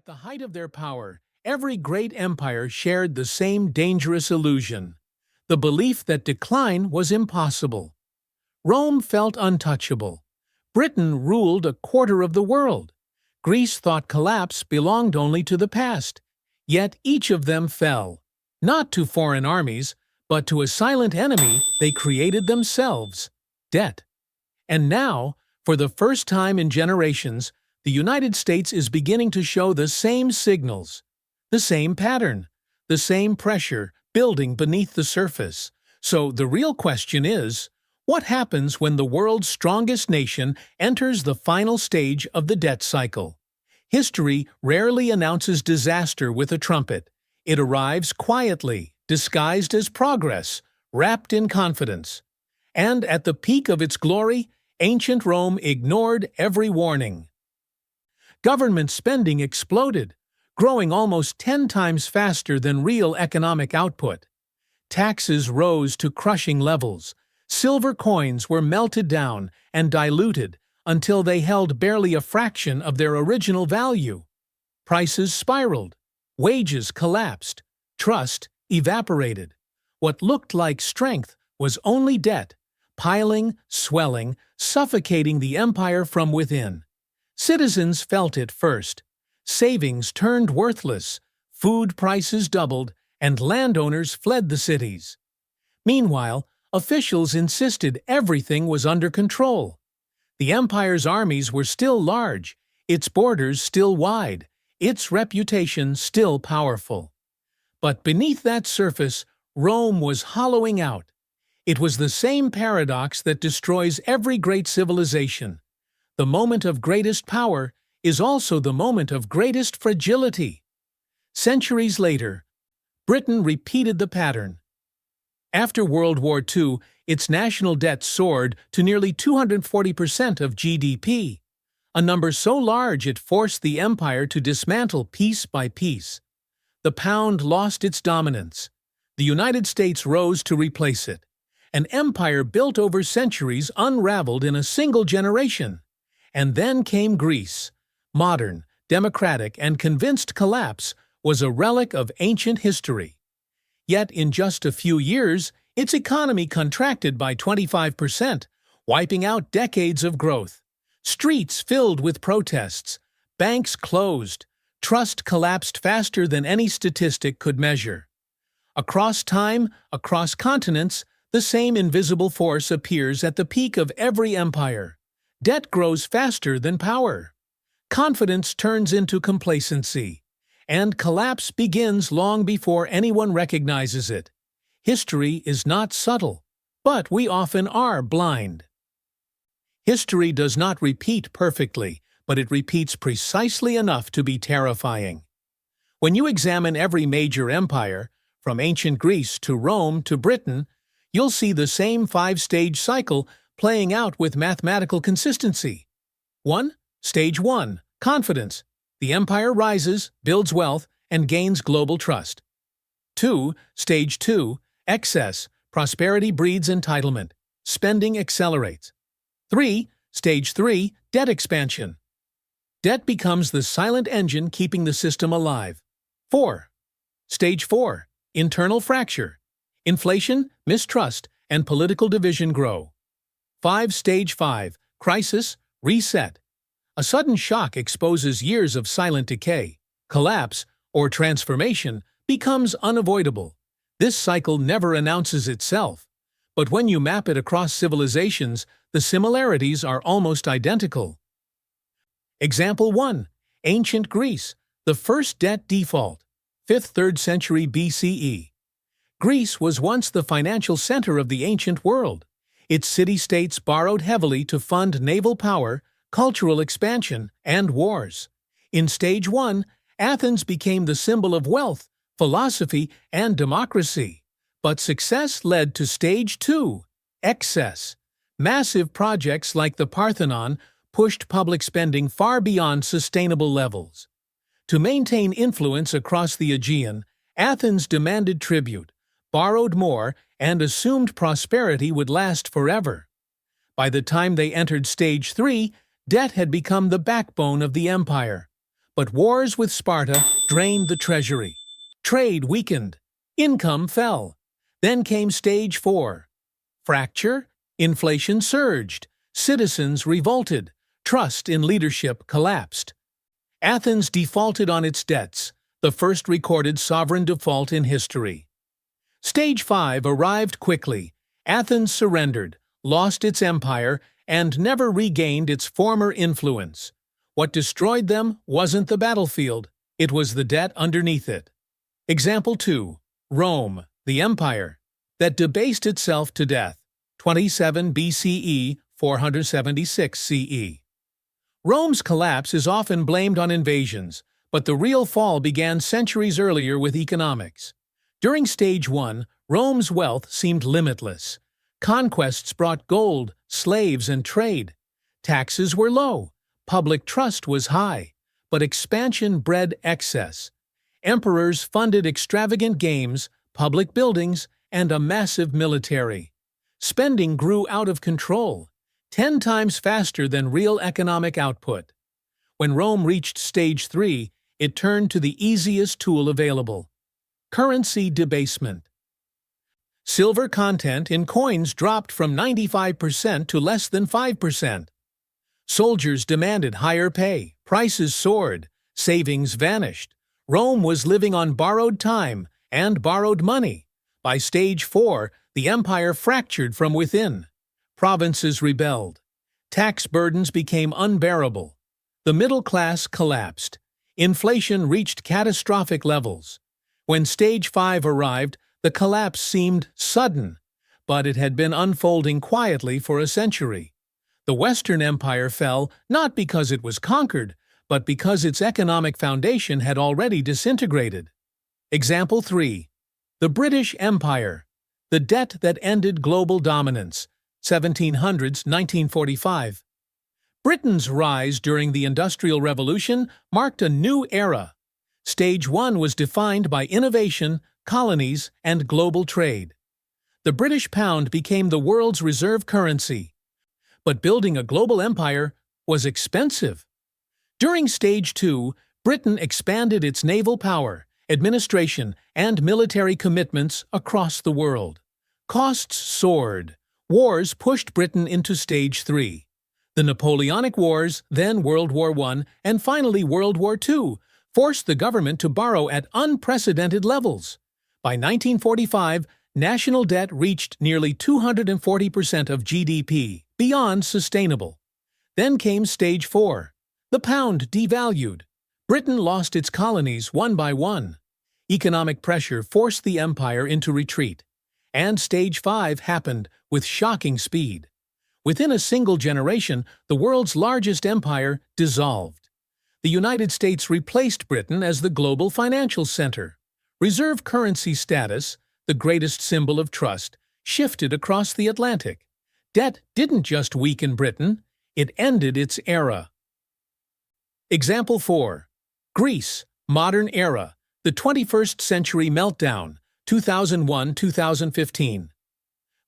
the height of their power, every great empire shared the same dangerous illusion, the belief that decline was impossible. Rome felt untouchable. Britain ruled a quarter of the world. Greece thought collapse belonged only to the past. Yet each of them fell, not to foreign armies, but to a silent enemy they created themselves: debt. And now, for the first time in generations, the United States is beginning to show the same signals, the same pattern, the same pressure building beneath the surface. So the real question is, what happens when the world's strongest nation enters the final stage of the debt cycle? History rarely announces disaster with a trumpet. It arrives quietly, disguised as progress, wrapped in confidence. And at the peak of its glory, ancient Rome ignored every warning. Government spending exploded, growing almost 10 times faster than real economic output. Taxes rose to crushing levels. Silver coins were melted down and diluted until they held barely a fraction of their original value. Prices spiraled. Wages collapsed. Trust evaporated. What looked like strength was only debt, piling, swelling, suffocating the empire from within. Citizens felt it first. Savings turned worthless, food prices doubled, and landowners fled the cities. Meanwhile, officials insisted everything was under control. The empire's armies were still large, its borders still wide, its reputation still powerful. But beneath that surface, Rome was hollowing out. It was the same paradox that destroys every great civilization. The moment of greatest power is also the moment of greatest fragility. Centuries later, Britain repeated the pattern. After World War II, its national debt soared to nearly 240% of GDP, a number so large it forced the empire to dismantle piece by piece. The pound lost its dominance. The United States rose to replace it. An empire built over centuries unraveled in a single generation. And then came Greece. Modern, democratic, and convinced collapse was a relic of ancient history. Yet in just a few years, its economy contracted by 25%, wiping out decades of growth. Streets filled with protests. Banks closed. Trust collapsed faster than any statistic could measure. Across time, across continents, the same invisible force appears at the peak of every empire. Debt grows faster than power. Confidence turns into complacency. And collapse begins long before anyone recognizes it. History is not subtle, but we often are blind. History does not repeat perfectly, but it repeats precisely enough to be terrifying. When you examine every major empire, from ancient Greece to Rome to Britain, you'll see the same 5-stage cycle playing out with mathematical consistency. 1. Stage 1. Confidence. The empire rises, builds wealth, and gains global trust. 2. Stage 2. Excess. Prosperity breeds entitlement. Spending accelerates. 3. Stage 3. Debt expansion. Debt becomes the silent engine keeping the system alive. 4. Stage 4. Internal fracture. Inflation, mistrust, and political division grow. 5. Stage 5. Crisis, reset. A sudden shock exposes years of silent decay. Collapse, or transformation, becomes unavoidable. This cycle never announces itself. But when you map it across civilizations, the similarities are almost identical. Example 1. Ancient Greece, the first debt default, 5th–3rd century BCE. Greece was once the financial center of the ancient world. Its city-states borrowed heavily to fund naval power, cultural expansion, and wars. In Stage 1, Athens became the symbol of wealth, philosophy, and democracy. But success led to Stage 2, excess. Massive projects like the Parthenon pushed public spending far beyond sustainable levels. To maintain influence across the Aegean, Athens demanded tribute, borrowed more, and assumed prosperity would last forever. By the time they entered Stage 3, debt had become the backbone of the empire. But wars with Sparta drained the treasury. Trade weakened. Income fell. Then came stage 4. Fracture, inflation surged. Citizens revolted. Trust in leadership collapsed. Athens defaulted on its debts, the first recorded sovereign default in history. Stage 5 arrived quickly. Athens surrendered, lost its empire, and never regained its former influence. What destroyed them wasn't the battlefield, it was the debt underneath it. Example 2. Rome, the empire, that debased itself to death. 27 BCE, 476 CE. Rome's collapse is often blamed on invasions, but the real fall began centuries earlier with economics. During Stage 1, Rome's wealth seemed limitless. Conquests brought gold, slaves, and trade. Taxes were low. Public trust was high. But expansion bred excess. Emperors funded extravagant games, public buildings, and a massive military. Spending grew out of control, 10 times faster than real economic output. When Rome reached Stage 3, it turned to the easiest tool available: currency debasement. Silver content in coins dropped from 95% to less than 5%. Soldiers demanded higher pay, prices soared, savings vanished. Rome was living on borrowed time and borrowed money. By Stage 4, the empire fractured from within. Provinces rebelled. Tax burdens became unbearable. The middle class collapsed. Inflation reached catastrophic levels. When Stage 5 arrived, the collapse seemed sudden, but it had been unfolding quietly for a century. The Western Empire fell not because it was conquered, but because its economic foundation had already disintegrated. Example 3. The British Empire, the debt that ended global dominance, 1700s–1945. Britain's rise during the Industrial Revolution marked a new era. Stage 1 was defined by innovation, colonies, and global trade. The British pound became the world's reserve currency. But building a global empire was expensive. During Stage 2, Britain expanded its naval power, administration, and military commitments across the world. Costs soared. Wars pushed Britain into Stage 3. The Napoleonic Wars, then World War I, and finally World War II, forced the government to borrow at unprecedented levels. By 1945, national debt reached nearly 240% of GDP, beyond sustainable. Then came Stage 4. The pound devalued. Britain lost its colonies one by one. Economic pressure forced the empire into retreat. And Stage 5 happened with shocking speed. Within a single generation, the world's largest empire dissolved. The United States replaced Britain as the global financial center. Reserve currency status, the greatest symbol of trust, shifted across the Atlantic. Debt didn't just weaken Britain, it ended its era. Example 4. Greece, modern era, the 21st century meltdown, 2001–2015.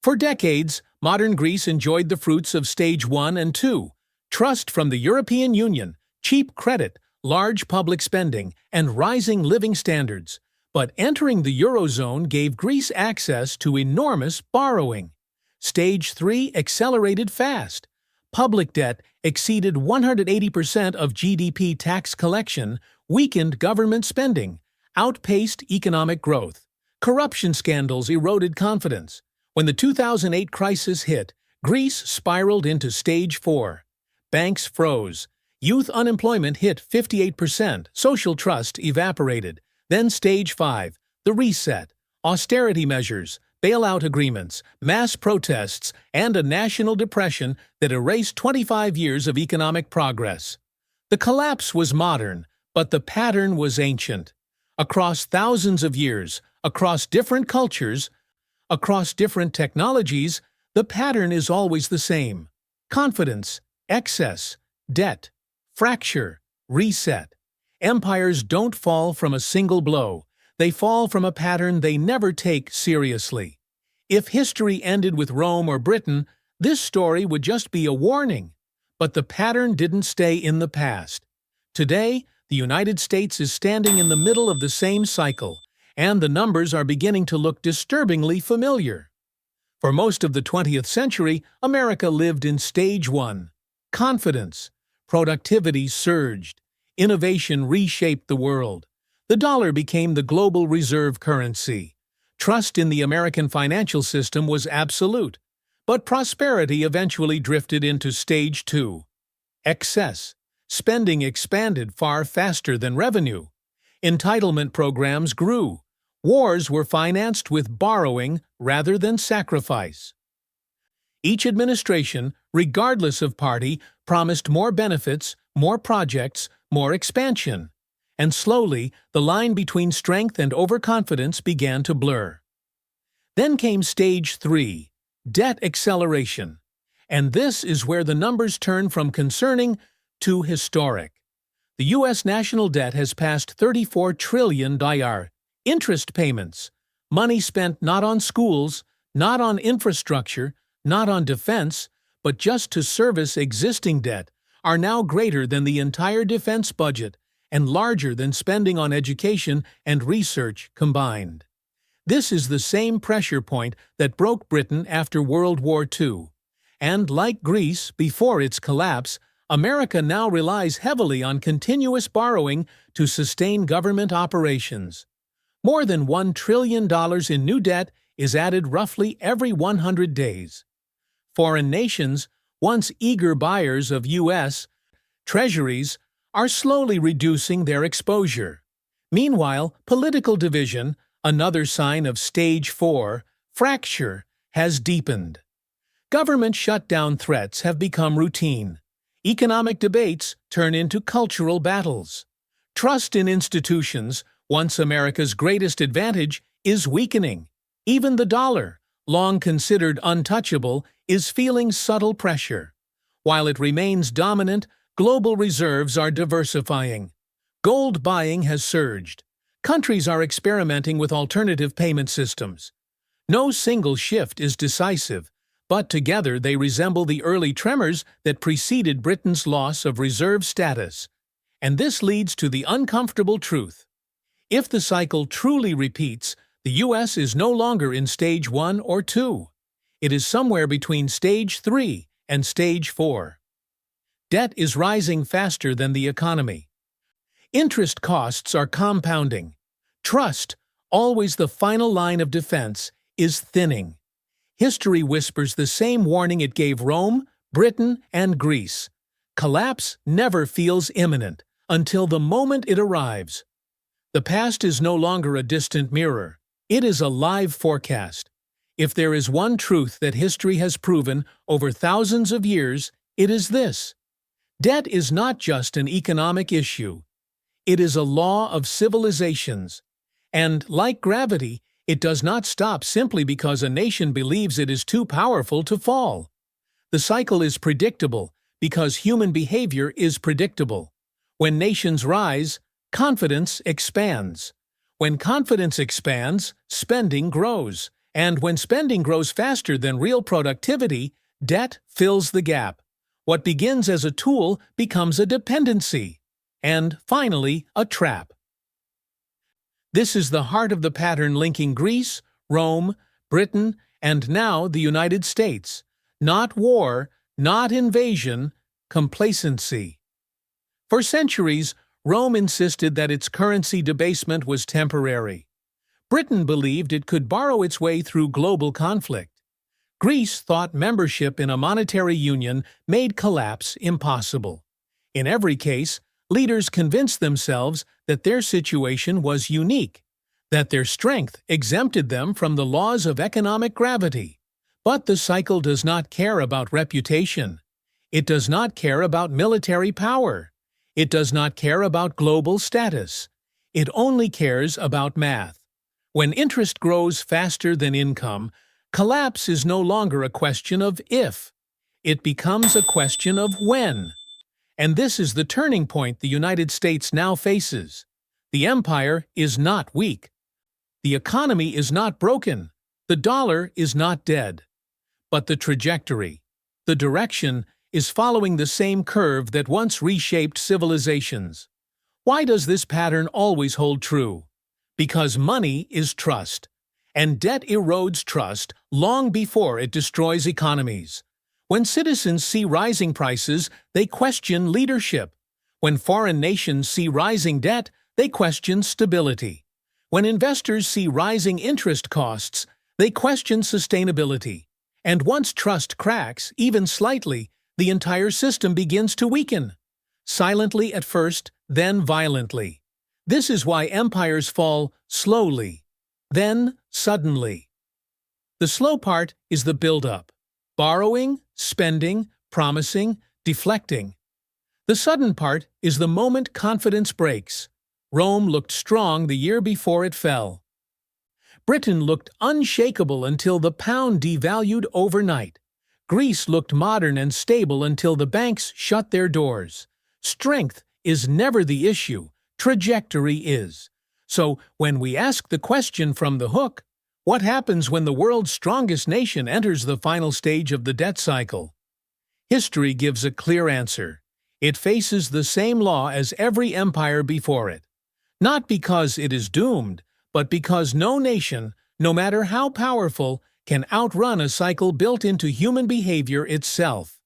For decades, modern Greece enjoyed the fruits of Stage 1 and 2, trust from the European Union, cheap credit, large public spending, and rising living standards. But entering the Eurozone gave Greece access to enormous borrowing. Stage 3 accelerated fast. Public debt exceeded 180% of GDP. Tax collection weakened government spending, outpaced economic growth. Corruption scandals eroded confidence. When the 2008 crisis hit, Greece spiraled into Stage 4. Banks froze. Youth unemployment hit 58%. Social trust evaporated. Then Stage 5, the reset. Austerity measures, bailout agreements, mass protests, and a national depression that erased 25 years of economic progress. The collapse was modern, but the pattern was ancient. Across thousands of years, across different cultures, across different technologies, the pattern is always the same: confidence, excess, debt, fracture, reset. Empires don't fall from a single blow. They fall from a pattern they never take seriously. If history ended with Rome or Britain, this story would just be a warning. But the pattern didn't stay in the past. Today, The United States is standing in the middle of the same cycle, and the numbers are beginning to look disturbingly familiar. For most of the 20th century, America lived in Stage 1. Confidence. Productivity surged. Innovation reshaped the world. The dollar became the global reserve currency. Trust in the American financial system was absolute. But prosperity eventually drifted into Stage 2. Excess. Spending expanded far faster than revenue. Entitlement programs grew. Wars were financed with borrowing rather than sacrifice. Each administration, regardless of party, promised more benefits, more projects, more expansion. And slowly, the line between strength and overconfidence began to blur. Then came Stage 3, debt acceleration. And this is where the numbers turn from concerning to historic. The U.S. national debt has passed $34 trillion. Interest payments, money spent not on schools, not on infrastructure, not on defense, but just to service existing debt, are now greater than the entire defense budget and larger than spending on education and research combined. This is the same pressure point that broke Britain after World War II. And like Greece before its collapse, America now relies heavily on continuous borrowing to sustain government operations. More than $1 trillion in new debt is added roughly every 100 days. Foreign nations, once eager buyers of U.S. treasuries, are slowly reducing their exposure. Meanwhile, political division, another sign of Stage 4, fracture, has deepened. Government shutdown threats have become routine. Economic debates turn into cultural battles. Trust in institutions, once America's greatest advantage, is weakening. Even the dollar, long considered untouchable, is feeling subtle pressure. While it remains dominant, global reserves are diversifying. Gold buying has surged. Countries are experimenting with alternative payment systems. No single shift is decisive, but together they resemble the early tremors that preceded Britain's loss of reserve status. And this leads to the uncomfortable truth. If the cycle truly repeats, the U.S. is no longer in Stage 1 or 2. It is somewhere between Stage 3 and Stage 4. Debt is rising faster than the economy. Interest costs are compounding. Trust, always the final line of defense, is thinning. History whispers the same warning it gave Rome, Britain, and Greece. Collapse never feels imminent until the moment it arrives. The past is no longer a distant mirror. It is a live forecast. If there is one truth that history has proven over thousands of years, it is this. Debt is not just an economic issue. It is a law of civilizations. And, like gravity, it does not stop simply because a nation believes it is too powerful to fall. The cycle is predictable because human behavior is predictable. When nations rise, confidence expands. When confidence expands, spending grows. And when spending grows faster than real productivity, debt fills the gap. What begins as a tool becomes a dependency. And, finally, a trap. This is the heart of the pattern linking Greece, Rome, Britain, and now the United States. Not war, not invasion, complacency. For centuries, Rome insisted that its currency debasement was temporary. Britain believed it could borrow its way through global conflict. Greece thought membership in a monetary union made collapse impossible. In every case, leaders convinced themselves that their situation was unique, that their strength exempted them from the laws of economic gravity. But the cycle does not care about reputation. It does not care about military power. It does not care about global status. It only cares about math. When interest grows faster than income, collapse is no longer a question of if. It becomes a question of when. And this is the turning point the United States now faces. The empire is not weak. The economy is not broken. The dollar is not dead. But the trajectory, the direction, is following the same curve that once reshaped civilizations. Why does this pattern always hold true? Because money is trust, and debt erodes trust long before it destroys economies. When citizens see rising prices, they question leadership. When foreign nations see rising debt, they question stability. When investors see rising interest costs, they question sustainability. And once trust cracks, even slightly, the entire system begins to weaken. Silently at first, then violently. This is why empires fall slowly, then suddenly. The slow part is the build-up. Borrowing, spending, promising, deflecting. The sudden part is the moment confidence breaks. Rome looked strong the year before it fell. Britain looked unshakable until the pound devalued overnight. Greece looked modern and stable until the banks shut their doors. Strength is never the issue, trajectory is. So, when we ask the question from the hook, what happens when the world's strongest nation enters the final stage of the debt cycle? History gives a clear answer. It faces the same law as every empire before it. Not because it is doomed, but because no nation, no matter how powerful, can outrun a cycle built into human behavior itself.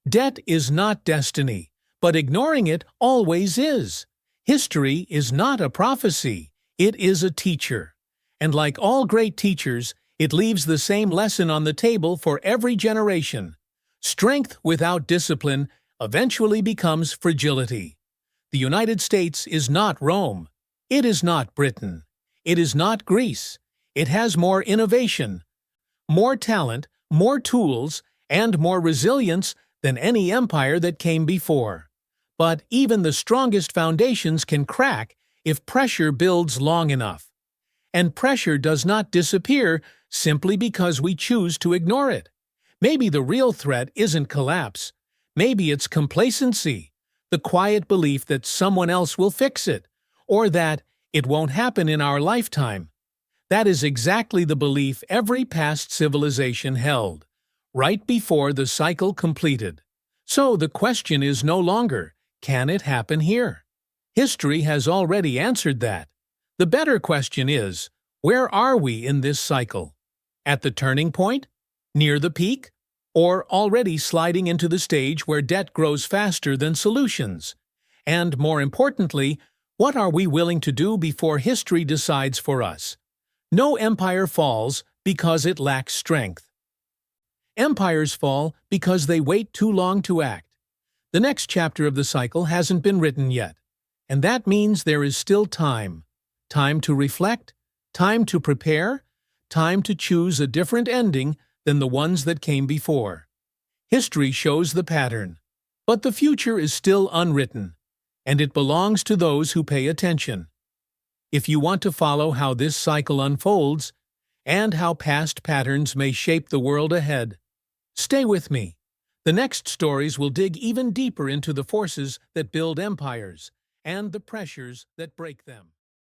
Debt is not destiny, but ignoring it always is. History is not a prophecy, it is a teacher. And like all great teachers, it leaves the same lesson on the table for every generation. Strength without discipline eventually becomes fragility. The United States is not Rome. It is not Britain. It is not Greece. It has more innovation, more talent, more tools, and more resilience than any empire that came before. But even the strongest foundations can crack if pressure builds long enough. And pressure does not disappear simply because we choose to ignore it. Maybe the real threat isn't collapse. Maybe it's complacency, the quiet belief that someone else will fix it, or that it won't happen in our lifetime. That is exactly the belief every past civilization held, right before the cycle completed. So the question is no longer, can it happen here? History has already answered that. The better question is, where are we in this cycle? At the turning point? Near the peak? Or already sliding into the stage where debt grows faster than solutions? And more importantly, what are we willing to do before history decides for us? No empire falls because it lacks strength. Empires fall because they wait too long to act. The next chapter of the cycle hasn't been written yet, and that means there is still time. Time to reflect, time to prepare, time to choose a different ending than the ones that came before. History shows the pattern, but the future is still unwritten, and it belongs to those who pay attention. If you want to follow how this cycle unfolds, and how past patterns may shape the world ahead, stay with me. The next stories will dig even deeper into the forces that build empires and the pressures that break them.